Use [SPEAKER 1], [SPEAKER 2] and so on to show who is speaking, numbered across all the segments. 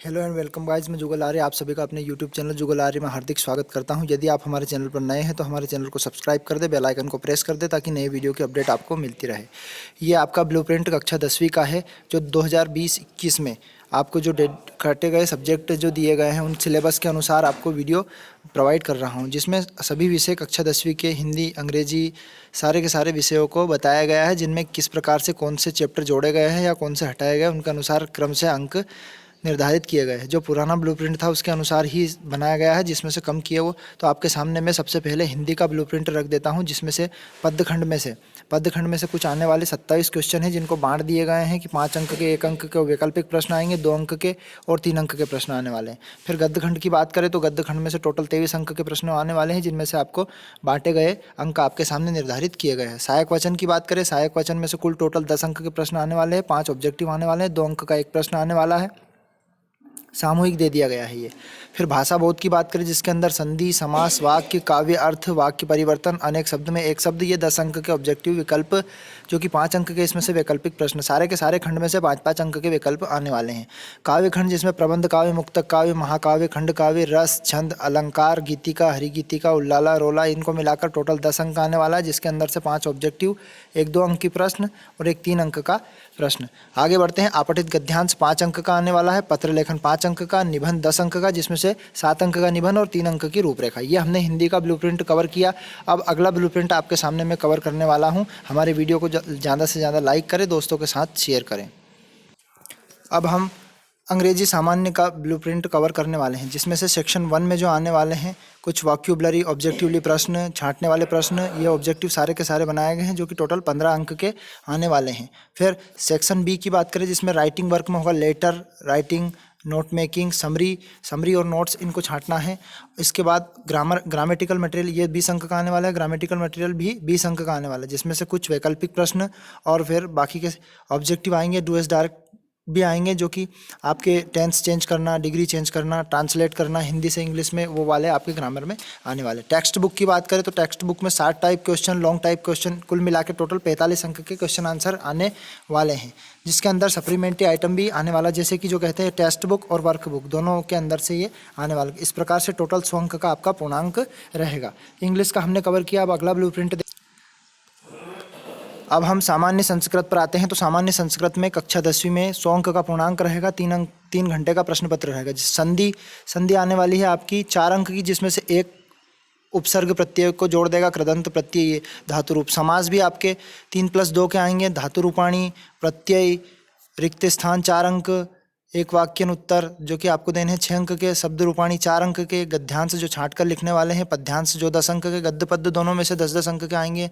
[SPEAKER 1] Hello and welcome guys, मैं जुगल आर्य आप सभी का अपने यूट्यूब चैनल जुगल आर्य में हार्दिक स्वागत करता हूं। यदि आप हमारे चैनल पर नए हैं तो हमारे चैनल को सब्सक्राइब कर दे, बेल आइकन को प्रेस कर दे ताकि नए वीडियो की अपडेट आपको मिलती रहे। ये आपका ब्लूप्रिंट कक्षा 10वीं का है जो 2020-21 में आपको जो काटे गए सब्जेक्ट जो दिए गए हैं उन सिलेबस के अनुसार आपको वीडियो प्रोवाइड कर रहा हूँ, जिसमें सभी विषय कक्षा 10वीं के हिंदी, अंग्रेजी सारे के सारे विषयों को बताया गया है, जिनमें किस प्रकार से कौन से चैप्टर जोड़े गए हैं या कौन से हटाए गए, उनके अनुसार क्रम से अंक निर्धारित किए गए हैं। जो पुराना ब्लूप्रिंट था उसके अनुसार ही बनाया गया है, जिसमें से कम किए वो तो आपके सामने मैं सबसे पहले हिंदी का ब्लूप्रिंट रख देता हूं, जिसमें से पद्यखंड में से कुछ आने वाले 27 क्वेश्चन हैं, जिनको बांट दिए गए हैं कि 5 अंक के, 1 अंक के वैकल्पिक प्रश्न आएंगे, 2 अंक के और 3 अंक के प्रश्न आने वाले हैं। फिर गद्यखंड की बात करें तो गद्यखंड में से टोटल 23 अंक के प्रश्न आने वाले हैं, जिनमें से आपको बांटे गए अंक आपके सामने निर्धारित किए गए हैं। सहायक वचन की बात करें, सहायक वचन में से कुल टोटल 10 अंक के प्रश्न आने वाले हैं, 5 ऑब्जेक्टिव आने वाले हैं, 2 अंक का एक प्रश्न आने वाला है, सामूहिक दे दिया गया है ये। फिर भाषा बोध की बात करें, जिसके अंदर संधि, समास, वाक्य, काव्य, अर्थ, वाक्य परिवर्तन, अनेक शब्द में एक शब्द, ये 10 अंक के ऑब्जेक्टिव विकल्प जो कि 5 अंक के, इसमें से वैकल्पिक प्रश्न सारे के सारे खंड में से 5-5 अंक के विकल्प आने वाले हैं। काव्य खंड, जिसमें प्रबंध काव्य, मुक्तक काव्य, महाकाव्य, खंड काव्य, रस, छंद, अलंकार, गीतिका, हरिगीतिका, उल्लाला, रोला, इनको मिलाकर टोटल 10 अंक आने वाला है, जिसके अंदर से 5 ऑब्जेक्टिव, एक 2 अंक की प्रश्न और एक 3 अंक का प्रश्न। आगे बढ़ते हैं। आपठित गद्यांश 5 अंक का आने वाला है, पत्र लेखन 5 अंक का, निबंध 10 अंक का, जिसमें से 7 अंक का निबंध और 3 अंक की रूपरेखा। ये हमने हिंदी का ब्लूप्रिंट कवर किया। अब अगला ब्लूप्रिंट आपके सामने मैं कवर करने वाला हूँ। हमारे वीडियो को ज़्यादा से ज़्यादा लाइक करें, दोस्तों के साथ शेयर करें। अब हम अंग्रेजी सामान्य का ब्लूप्रिंट कवर करने वाले हैं, जिसमें से सेक्शन 1 में जो आने वाले हैं कुछ वॉक्यूबलरी, ऑब्जेक्टिवली प्रश्न, छांटने वाले प्रश्न, ये ऑब्जेक्टिव सारे के सारे बनाए गए हैं, जो कि टोटल 15 अंक के आने वाले हैं। फिर सेक्शन बी की बात करें, जिसमें राइटिंग वर्क में होगा letter writing, note making, summary और नोट्स, इनको छांटना है। इसके बाद ग्रामेटिकल मटेरियल, ये 20 अंक का आने वाला है। ग्रामेटिकल मटेरियल भी 20 अंक का आने वाला है, जिसमें से कुछ वैकल्पिक प्रश्न और फिर बाकी के ऑब्जेक्टिव आएंगे। डू एस डायरेक्ट भी आएंगे, जो कि आपके टेंस चेंज करना, डिग्री चेंज करना, ट्रांसलेट करना हिंदी से इंग्लिश में, वो वाले आपके ग्रामर में आने वाले। टेक्स्ट बुक की बात करें तो टेक्स्ट बुक में 60 type question, long type question, कुल मिला के टोटल 45 अंक के क्वेश्चन आंसर आने वाले हैं, जिसके अंदर सप्लीमेंट्री आइटम भी आने वाला, जैसे कि जो कहते हैं टेक्स्ट बुक और वर्क बुक, दोनों के अंदर से ये आने वाला। इस प्रकार से टोटल 100 अंक का आपका पूर्णांक रहेगा। इंग्लिश का हमने कवर किया। अब अगला ब्लूप्रिंट अब हम सामान्य संस्कृत पर आते हैं। तो सामान्य संस्कृत में कक्षा 10वीं में 100 अंक का पूर्णांक रहेगा, 3 घंटे का प्रश्न पत्र रहेगा। संधि आने वाली है आपकी 4 अंक की, जिसमें से एक उपसर्ग प्रत्यय को जोड़ देगा, कृदंत प्रत्यय, धातु रूप। समास भी आपके 3+2 के आएंगे, धातु रूपाणी, प्रत्यय, रिक्त स्थान 4 अंक, एक वाक्यन उत्तर जो कि आपको देने हैं 6 अंक के, शब्द रूपाणी 4 अंक के, गद्यांश जो छांट कर लिखने वाले हैं, पद्यांश जो 10 अंक के, गद्य पद्य दोनों में से 10-10 अंक के आएंगे।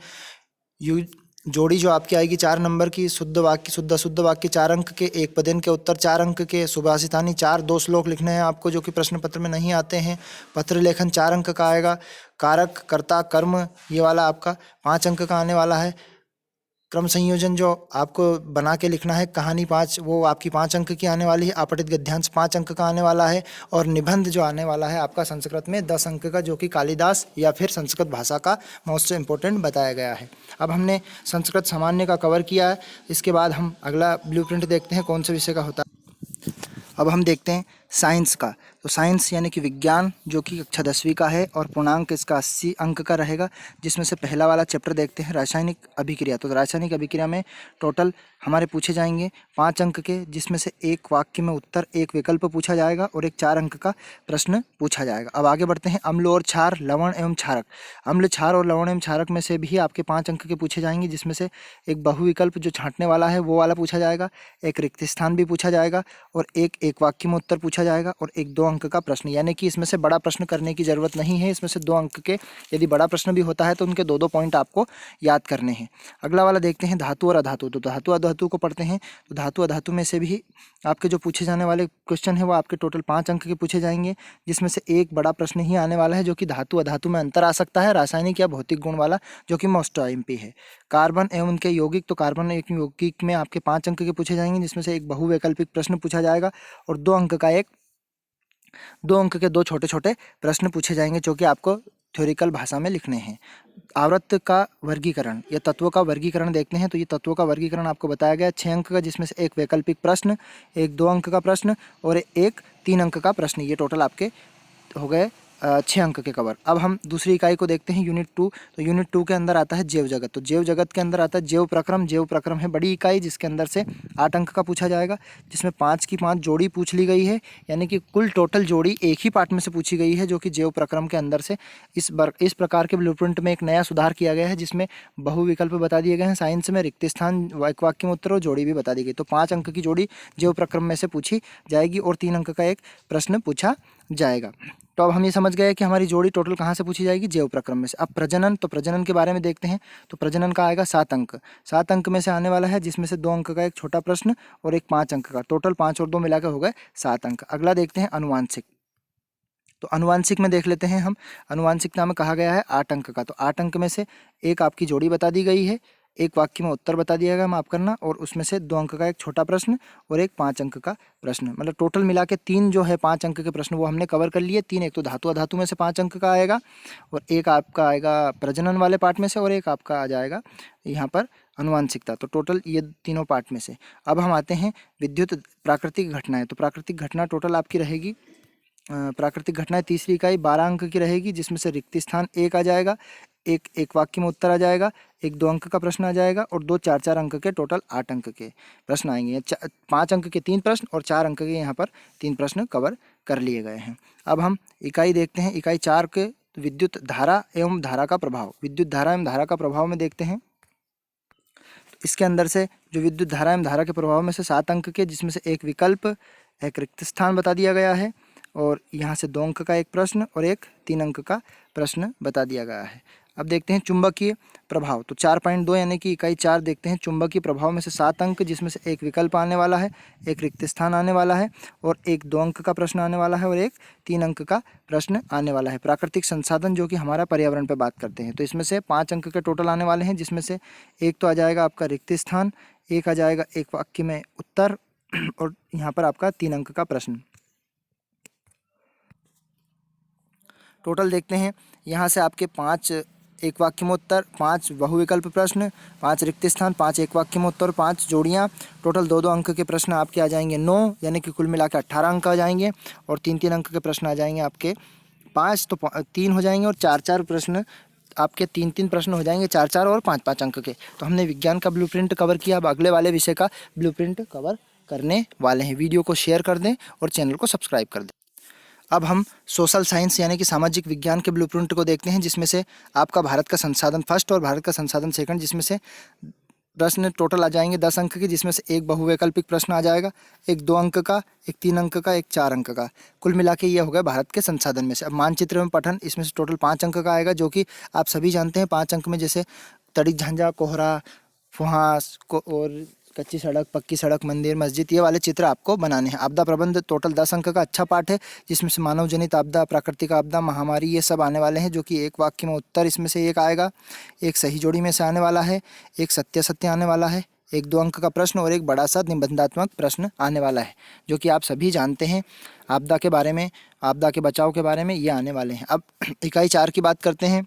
[SPEAKER 1] यू जोड़ी जो आपकी आएगी 4 नंबर की, शुद्ध वाक्य, शुद्ध अशुद्ध वाक्य 4 अंक के, एक पदेन के उत्तर 4 अंक के, सुभाषितानी 2 श्लोक लिखने हैं आपको, जो कि प्रश्न पत्र में नहीं आते हैं। पत्र लेखन 4 अंक का आएगा। कारक, कर्ता, कर्म, ये वाला आपका 5 अंक का आने वाला है। क्रम संयोजन जो आपको बना के लिखना है, कहानी 5, वो आपकी 5 अंक की आने वाली है। आपठित गद्यांश 5 अंक का आने वाला है। और निबंध जो आने वाला है आपका संस्कृत में 10 अंक का, जो कि कालिदास या फिर संस्कृत भाषा का मोस्ट इम्पोर्टेंट बताया गया है। अब हमने संस्कृत सामान्य का कवर किया है। इसके बाद हम अगला ब्लूप्रिंट देखते हैं कौन से विषय का होता है। अब हम देखते हैं साइंस का। तो साइंस यानी कि विज्ञान, जो कि कक्षा 10वीं का है और पूर्णांक इसका 80 अंक का रहेगा, जिसमें से पहला वाला चैप्टर देखते हैं रासायनिक अभिक्रिया। तो रासायनिक अभिक्रिया में टोटल हमारे पूछे जाएंगे 5 अंक के, जिसमें से एक वाक्य में उत्तर, एक विकल्प पूछा जाएगा और एक 4 अंक का प्रश्न पूछा जाएगा। अब आगे बढ़ते हैं। अम्ल और क्षार, लवण एवं क्षारक। अम्ल, क्षार और लवण एवं क्षारक में से भी आपके 5 अंक के पूछे जाएंगे, जिसमें से एक बहुविकल्प जो छांटने वाला है वो वाला पूछा जाएगा, एक रिक्त स्थान भी पूछा जाएगा और एक वाक्य में उत्तर पूछा जाएगा और एक 2 अंक का प्रश्न। यानी कि इसमें से बड़ा प्रश्न करने की जरूरत नहीं है। इसमें से 2 अंक के यदि बड़ा प्रश्न भी होता है तो उनके 2-2 पॉइंट आपको याद करने हैं। अगला वाला देखते हैं धातु और अधातु। तो धातु अधातु को पढ़ते हैं। तो धातु अधातु में से भी आपके जो पूछे जाने वाले क्वेश्चन है वो आपके टोटल 5 अंक के पूछे जाएंगे, जिसमें से एक बड़ा प्रश्न ही आने वाला है, जो कि धातु अधातु में अंतर आ सकता है, रासायनिक या भौतिक गुण वाला, जो कि मोस्ट एमपी है। कार्बन एवं उनके यौगिक। तो कार्बन एक यौगिक में आपके 5 अंक के पूछे जाएंगे, जिसमें से एक बहुवैकल्पिक प्रश्न पूछा जाएगा और 2 अंक के 2 छोटे छोटे प्रश्न पूछे जाएंगे, जो कि आपको थ्योरिकल भाषा में लिखने हैं। आवर्त का वर्गीकरण या तत्वों का वर्गीकरण देखते हैं। तो ये तत्वों का वर्गीकरण आपको बताया गया 6 अंक का, जिसमें से एक वैकल्पिक प्रश्न, एक 2 अंक का प्रश्न और एक 3 अंक का प्रश्न। ये टोटल आपके हो गए 6 अंक के कवर। अब हम दूसरी इकाई को देखते हैं, यूनिट 2। तो यूनिट 2 के अंदर आता है जैव जगत। तो जैव जगत के अंदर आता है जैव प्रक्रम। जैव प्रक्रम है बड़ी इकाई, जिसके अंदर से 8 अंक का पूछा जाएगा, जिसमें 5 की 5 जोड़ी पूछ ली गई है, यानी कि कुल टोटल जोड़ी एक ही पार्ट में से पूछी गई है, जो कि जैव प्रक्रम के अंदर से। इस प्रकार के ब्लूप्रिंट में एक नया सुधार किया गया है, जिसमें बहुविकल्प बता दिए गए हैं। साइंस में रिक्त स्थान, एक वाक्य में उत्तर और जोड़ी भी बता दी गई। तो 5 अंक की जोड़ी जैव प्रक्रम में से पूछी जाएगी और 3 अंक का एक प्रश्न पूछा जाएगा। तो अब हम ये समझ गए कि हमारी जोड़ी टोटल कहाँ से पूछी जाएगी, जैव प्रक्रम में से। अब प्रजनन, तो प्रजनन के बारे में देखते हैं। तो प्रजनन का आएगा 7 अंक। 7 अंक में से आने वाला है, जिसमें से 2 अंक का एक छोटा प्रश्न और एक 5 अंक का। टोटल 5 और 2 मिलाकर हो गए 7 अंक। अगला देखते हैं अनुवांशिक। तो अनुवांशिक में देख लेते हैं हम। अनुवांशिकता में कहा गया है 8 अंक का। तो 8 अंक में से एक आपकी जोड़ी बता दी गई है, एक वाक्य में उत्तर बता दिया गया, माफ करना, और उसमें से 2 अंक का एक छोटा प्रश्न और एक 5 अंक का प्रश्न। मतलब टोटल मिला के 3 जो है 5 अंक के प्रश्न वो हमने कवर कर लिए। 3 एक तो धातु अधातु में से 5 अंक का आएगा, और एक आपका आएगा प्रजनन वाले पार्ट में से, और एक आपका आ जाएगा यहाँ पर अनुवांशिकता। तो टोटल ये तीनों पार्ट में से। अब हम आते हैं विद्युत प्राकृतिक घटनाएं। तो प्राकृतिक घटना टोटल आपकी रहेगी, प्राकृतिक घटनाएं तीसरी इकाई 12 अंक की रहेगी, जिसमें से रिक्त स्थान एक आ जाएगा, एक वाक्य में उत्तर आ जाएगा, एक 2 अंक का प्रश्न आ जाएगा, और 2 4 अंक के, टोटल 8 अंक के प्रश्न आएंगे। 5 अंक के 3 प्रश्न और 4 अंक के यहाँ पर 3 प्रश्न कवर कर लिए गए हैं। अब हम इकाई देखते हैं, इकाई 4 के विद्युत धारा एवं धारा का प्रभाव। विद्युत धारा एवं धारा का प्रभाव में देखते हैं। इसके अंदर से जो विद्युत धारा एवं धारा के प्रभाव में से 7 अंक के, जिसमें से एक विकल्प, एक रिक्त स्थान बता दिया गया है, और यहाँ से 2 अंक का एक प्रश्न और एक 3 अंक का प्रश्न बता दिया गया है। अब देखते हैं चुंबकीय प्रभाव। तो 4.2 यानी कि इकाई 4 देखते हैं। चुंबकीय प्रभाव में से 7 अंक, जिसमें से एक विकल्प आने वाला है, एक रिक्त स्थान आने वाला है, और एक 2 अंक का प्रश्न आने वाला है, और एक 3 अंक का प्रश्न आने वाला है। प्राकृतिक संसाधन, जो कि हमारा पर्यावरण पर बात करते हैं, तो इसमें से 5 अंक के टोटल आने वाले हैं, जिसमें से एक तो आ जाएगा आपका रिक्त स्थान, एक आ जाएगा एक वाक्य में उत्तर, और यहाँ पर आपका 3 अंक का प्रश्न। टोटल देखते हैं, यहाँ से आपके 5 एक वाक्य में उत्तर, 5 बहुविकल्प प्रश्न, 5 रिक्त स्थान, 5 एक वाक्य में उत्तर, 5 जोड़ियाँ, टोटल 2-2 अंक के प्रश्न आपके आ जाएंगे 9, यानी कि कुल मिलाकर 18 अंक आ जाएंगे, और 3-3 अंक के प्रश्न आ जाएंगे आपके 5, तो 3 हो जाएंगे, और 4-4 प्रश्न आपके 3-3 प्रश्न हो जाएंगे, 4-4 और 5-5 अंक के। तो हमने विज्ञान का ब्लूप्रिंट कवर किया। अब अगले वाले विषय का ब्लूप्रिंट कवर करने वाले हैं। वीडियो को शेयर कर दें और चैनल को सब्सक्राइब कर दें। अब हम सोशल साइंस यानी कि सामाजिक विज्ञान के ब्लूप्रिंट को देखते हैं, जिसमें से आपका भारत का संसाधन फर्स्ट और भारत का संसाधन सेकंड, जिसमें से प्रश्न टोटल आ जाएंगे 10 अंक के, जिसमें से एक बहुवैकल्पिक प्रश्न आ जाएगा, एक 2 अंक का, एक 3 अंक का, एक 4 अंक का। कुल मिला के ये हो गया भारत के संसाधन में से। अब मानचित्र एवं पठन, इसमें से टोटल 5 अंक का आएगा, जो कि आप सभी जानते हैं। 5 अंक में जैसे तड़ी झांझा, कोहरा, फुहास को, और कच्ची सड़क, पक्की सड़क, मंदिर, मस्जिद, ये वाले चित्र आपको बनाने हैं। आपदा प्रबंध टोटल 10 अंक का अच्छा पाठ है, जिसमें से मानव जनित आपदा, प्राकृतिक आपदा, महामारी, ये सब आने वाले हैं, जो कि एक वाक्य में उत्तर इसमें से एक आएगा, एक सही जोड़ी में से आने वाला है, एक सत्य सत्य आने वाला है, एक 2 अंक का प्रश्न और एक बड़ा सा निबंधात्मक प्रश्न आने वाला है, जो कि आप सभी जानते हैं। आपदा के बारे में, आपदा के बचाव के बारे में ये आने वाले हैं। अब इकाई 4 की बात करते हैं,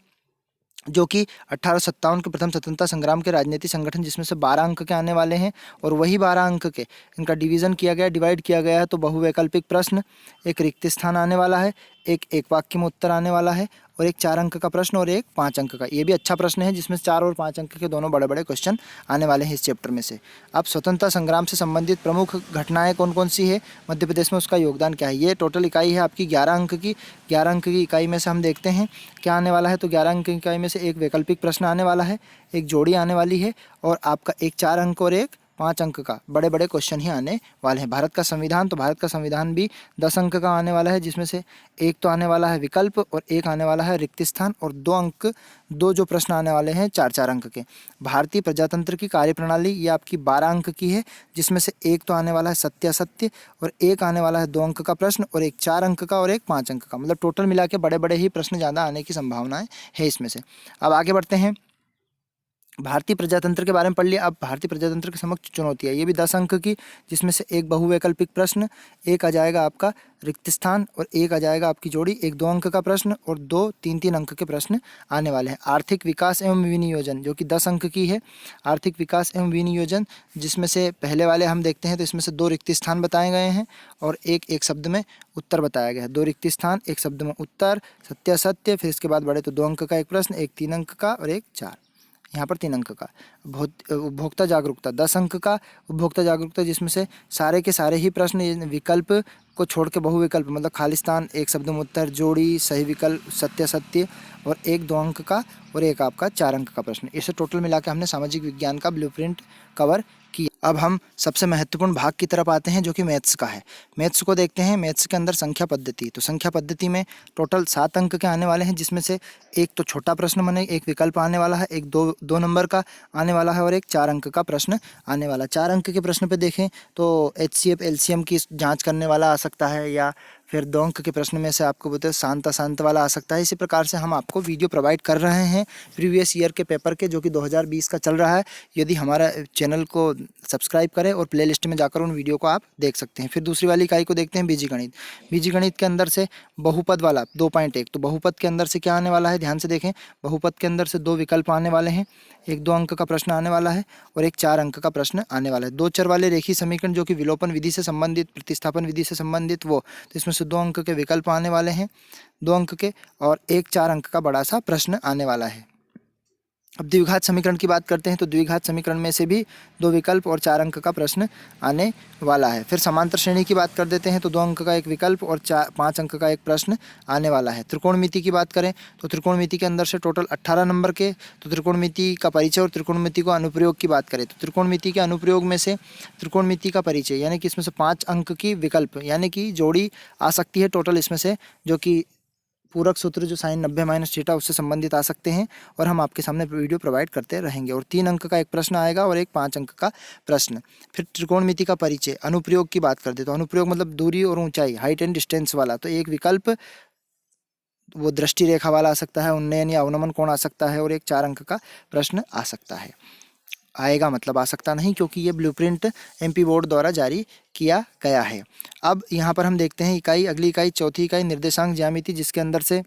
[SPEAKER 1] जो कि 1857 के प्रथम स्वतंत्रता संग्राम के राजनीतिक संगठन, जिसमें से 12 अंक के आने वाले हैं, और वही 12 अंक के इनका डिवीज़न किया गया, डिवाइड किया गया है। तो बहुवैकल्पिक प्रश्न, एक रिक्त स्थान आने वाला है, एक वाक्य में उत्तर आने वाला है, और एक 4 अंक का प्रश्न और एक 5 अंक का। ये भी अच्छा प्रश्न है, जिसमें 4 और 5 अंक के दोनों बड़े बड़े क्वेश्चन आने वाले हैं इस चैप्टर में से। अब स्वतंत्रता संग्राम से संबंधित प्रमुख घटनाएं कौन कौन सी है, मध्य प्रदेश में उसका योगदान क्या है। ये टोटल इकाई है आपकी 11 अंक की। 11 अंक की इकाई में से हम देखते हैं क्या आने वाला है। तो 11 अंक की इकाई में से एक वैकल्पिक प्रश्न आने वाला है, एक जोड़ी आने वाली है, और आपका एक 4 अंक और एक 5 अंक का बड़े बड़े क्वेश्चन ही आने वाले हैं। भारत का संविधान, तो भारत का संविधान भी 10 अंक का आने वाला है, जिसमें से एक तो आने वाला है विकल्प, और एक आने वाला है रिक्त स्थान, और 2 अंक, 2 जो प्रश्न आने वाले हैं 4-4 अंक के। भारतीय प्रजातंत्र की कार्यप्रणाली, ये आपकी 12 अंक की है, जिसमें से एक तो आने वाला है सत्य असत्य, और एक आने वाला है 2 अंक का प्रश्न, और एक 4 अंक का, और एक 5 अंक का। मतलब टोटल मिला के बड़े बड़े ही प्रश्न ज़्यादा आने की संभावनाएं है इसमें से। अब आगे बढ़ते हैं, भारतीय प्रजातंत्र के बारे में पढ़ लिया। अब भारतीय प्रजातंत्र के समक्ष चुनौती है, ये भी 10 अंक की, जिसमें से एक बहुवैकल्पिक प्रश्न, एक आ जाएगा आपका रिक्त स्थान और एक आ जाएगा आपकी जोड़ी, एक 2 अंक का प्रश्न और 2 3 अंक के प्रश्न आने वाले हैं। आर्थिक विकास एवं विनियोजन जो कि 10 अंक की है, आर्थिक विकास एवं विनियोजन, जिसमें से पहले वाले हम देखते हैं तो इसमें से 2 रिक्त स्थान बताए गए हैं और एक शब्द में उत्तर बताया गया है। 2 रिक्त स्थान, एक शब्द में उत्तर, सत्य असत्य, फिर इसके बाद बढ़े तो 2 अंक का एक प्रश्न, एक 3 अंक का और एक 4, यहाँ पर 3 अंक का। उपभोक्ता जागरूकता 10 अंक का, उपभोक्ता जागरूकता जिसमें से सारे के सारे ही प्रश्न विकल्प को छोड़ के बहुविकल्प मतलब खालिस्तान, एक शब्द में उत्तर, जोड़ी, सही विकल्प, सत्य सत्य और एक 2 अंक का और एक आपका 4 अंक का प्रश्न। इसे टोटल मिला के हमने सामाजिक विज्ञान का ब्लूप्रिंट कवर किया। अब हम सबसे महत्वपूर्ण भाग की तरफ आते हैं जो कि मैथ्स का है। मैथ्स को देखते हैं। मैथ्स के अंदर संख्या पद्धति, तो संख्या पद्धति में टोटल 7 अंक के आने वाले हैं, जिसमें से एक तो छोटा प्रश्न बने, एक विकल्प आने वाला है, एक दो नंबर का आने वाला है और एक 4 अंक का प्रश्न आने वाला। 4 अंक के प्रश्न पे देखें तो HCF LCM की जांच करने वाला आ सकता है, या फिर 2 अंक के प्रश्न में से आपको बोलते हैं शांत वाला आ सकता है। इसी प्रकार से हम आपको वीडियो प्रोवाइड कर रहे हैं प्रीवियस ईयर के पेपर के, जो कि 2020 का चल रहा है। यदि हमारा चैनल को सब्सक्राइब करें और प्ले लिस्ट में जाकर उन वीडियो को आप देख सकते हैं। फिर दूसरी वाली इकाई को देखते हैं, बीजीगणित। बीजीगणित के अंदर से बहुपद वाला 2.1, तो बहुपद के अंदर से क्या आने वाला है, ध्यान से देखें। बहुपद के अंदर से 2 विकल्प आने वाले हैं, एक 2 अंक का प्रश्न आने वाला है और एक 4 अंक का प्रश्न आने वाला है। 2 चर वाले रेखीय समीकरण जो कि विलोपन विधि से संबंधित, प्रतिस्थापन विधि से संबंधित, वो तो इसमें से 2 अंक के विकल्प आने वाले हैं, 2 अंक के, और एक 4 अंक का बड़ा सा प्रश्न आने वाला है। अब द्विघात समीकरण की बात करते हैं, तो द्विघात समीकरण में से भी 2 विकल्प और 4 अंक का प्रश्न आने वाला है। फिर समांतर श्रेणी की बात कर देते हैं, तो 2 अंक का एक विकल्प और 5 अंक का एक प्रश्न आने वाला है। त्रिकोणमिति की बात करें तो त्रिकोणमिति के अंदर से टोटल 18 नंबर के, तो त्रिकोणमिति का परिचय और त्रिकोणमिति को अनुप्रयोग की बात करें तो त्रिकोणमिति के अनुप्रयोग में से त्रिकोणमिति का परिचय यानी कि इसमें से 5 अंक की विकल्प यानी कि जोड़ी आ सकती है टोटल इसमें से, जो कि पूरक सूत्र जो साइन 90 - थीटा उससे संबंधित आ सकते हैं, और हम आपके सामने वीडियो प्रोवाइड करते रहेंगे। और 3 अंक का एक प्रश्न आएगा और एक 5 अंक का प्रश्न। फिर त्रिकोणमिति का परिचय, अनुप्रयोग की बात करते तो अनुप्रयोग मतलब दूरी और ऊंचाई, हाइट एंड डिस्टेंस वाला, तो एक विकल्प वो दृष्टि रेखा वाला आ सकता है, उन्नयन या अवनमन कोण आ सकता है, और एक 4 अंक का प्रश्न आ सकता है। आएगा मतलब आ सकता नहीं, क्योंकि ये ब्लूप्रिंट MP बोर्ड द्वारा जारी किया गया है। अब यहाँ पर हम देखते हैं इकाई, अगली इकाई चौथी इकाई निर्देशांक ज्यामिति, जिसके अंदर से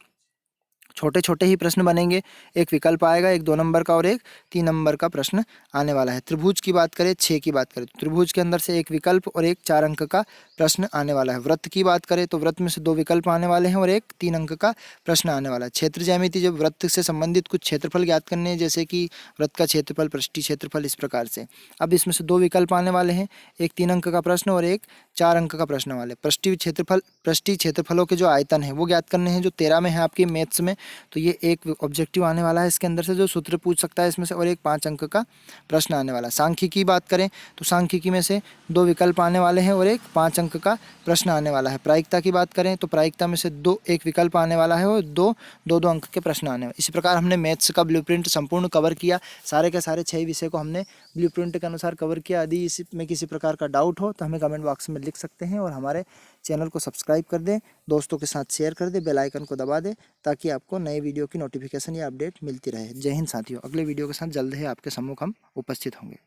[SPEAKER 1] छोटे छोटे ही प्रश्न बनेंगे। एक विकल्प आएगा, एक 2 नंबर का और एक 3 नंबर का प्रश्न आने वाला है। त्रिभुज की बात करें, 6 की बात करें तो त्रिभुज के अंदर से एक विकल्प और एक 4 अंक का प्रश्न आने वाला है। वृत्त की बात करें तो वृत्त में से 2 विकल्प आने वाले हैं और एक 3 अंक का प्रश्न आने वाला है। क्षेत्र ज्यामिति, जब वृत्त से संबंधित कुछ क्षेत्रफल ज्ञात करने हैं, जैसे कि वृत्त का क्षेत्रफल, पृष्ठीय क्षेत्रफल, इस प्रकार से। अब इसमें से 2 विकल्प आने वाले हैं, एक 3 अंक का प्रश्न और एक 4 अंक का प्रश्न वाले। पृष्ठीय क्षेत्रफलों के जो आयतन है वो ज्ञात करने हैं, जो 13 में है आपके मैथ्स में, तो ये एक ऑब्जेक्टिव आने वाला है इसके अंदर से, जो सूत्र पूछ सकता है इसमें से, और एक 5 अंक का प्रश्न आने वाला है। सांख्यिकी की बात करें तो सांख्यिकी में से 2 विकल्प आने वाले हैं और एक 5 अंक का प्रश्न आने वाला है। प्रायिकता की बात करें तो प्रायिकता में से एक विकल्प आने वाला है और 2 अंक के प्रश्न आने वाले। इसी प्रकार हमने मैथ्स का ब्लूप्रिंट संपूर्ण कवर किया, सारे के सारे 6 विषय को हमने ब्लूप्रिंट के अनुसार कवर किया। यदि इसमें किसी प्रकार का डाउट हो तो हमें कमेंट बॉक्स में लिख सकते हैं, और हमारे चैनल को सब्सक्राइब कर दें, दोस्तों के साथ शेयर कर दें, बेल आइकन को दबा दें, ताकि आपको नए वीडियो की नोटिफिकेशन या अपडेट मिलती रहे। जय हिंद साथियों, अगले वीडियो के साथ जल्द ही आपके सम्मुख हम उपस्थित होंगे।